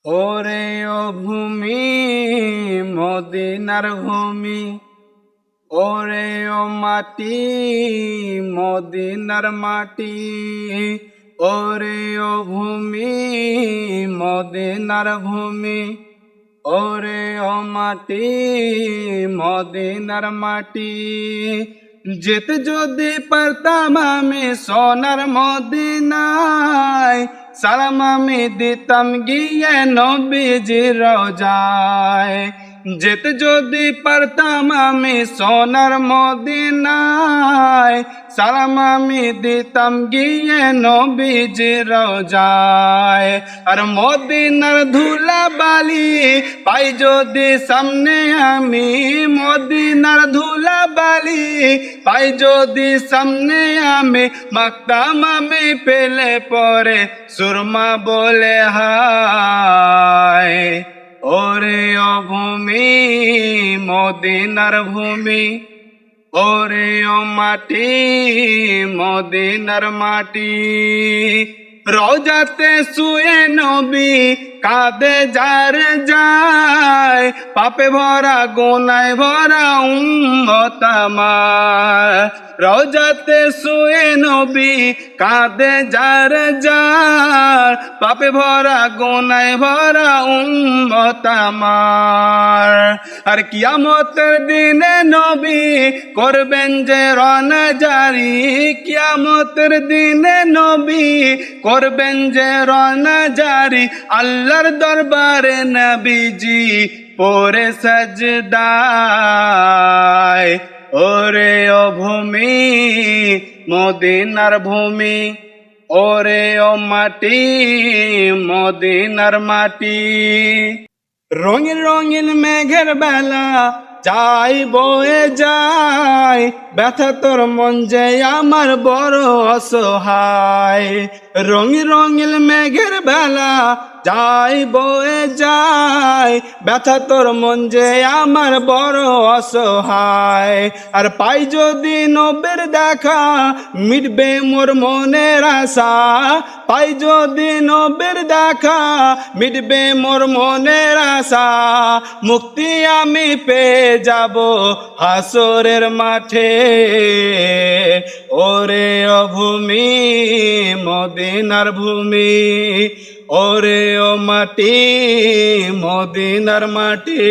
ওরে ও ভূমি মদিনার ভূমি, ওরে ও মাটি মদিনার মাটি, ওরে ও ভূমি মদিনার ভূমি, ওরে ও মাটি মদিনার মাটি। যেতে যদি পারতাম আমি সোনার মদিনায়, সালাম আমি দিতাম গিয়ে নবীজির রওজায়। যেতে যদি পারতাম আমি সোনার মদিনায়, সালাম আমি দিতাম গিয়ে নবীজির রওজায়। আর মদিনার ধুলা বালি পাই যদি সামনে আমি, মদিনার ধুলা বালি পাই যদি সামনে আমি, মাখতাম আমি পেলে পরে সুরমা বলে হায়। ওরে ও ভূমি মদিনার ভূমি, ওরে ও মাটি মদিনার মাটি। রওজাতে শুয়ে নবী কাঁদে যার যায়, পাপে ভরা গোনায় ভরা উম্মত আমার। রওজাতে শুয়ে নবী কাঁদে যার যায়, পাপে ভরা গোনায় ভরা উম্মত আমার। আর কিয়ামতের দিনে নবী করবেন যে রওনা জারি, কিয়ামতের দিনে নবী করবেন যে রওনা জারি, আল্লাহর দরবারে নবীজি পড়ে সাজদায়। ওরে ও ভূমি মদিনার ভূমি, ওরে ও মাটি মদিনার মাটি। রঙিন রঙিন মেঘের বেলা যাই বয়ে যায়, ব্যথা তোর মন যে আমার বড় অসহায়। রঙিন রঙিন মেঘের বেলা যাই বয়ে যায়, ব্যথা তোর মন যে আমার বড় অসহায়। আর পাই যদি নবীর দেখা মিটবে মোর মনের আশা, পাই যদি নবীর দেখা মিটবে মোর মনের আশা। মুক্তি আমি পেয়ে যাব হাসরের মাঠে। ওরে ও ভূমি মদিনার ভূমি, ওরে ও মাটি মদিনার মাটি।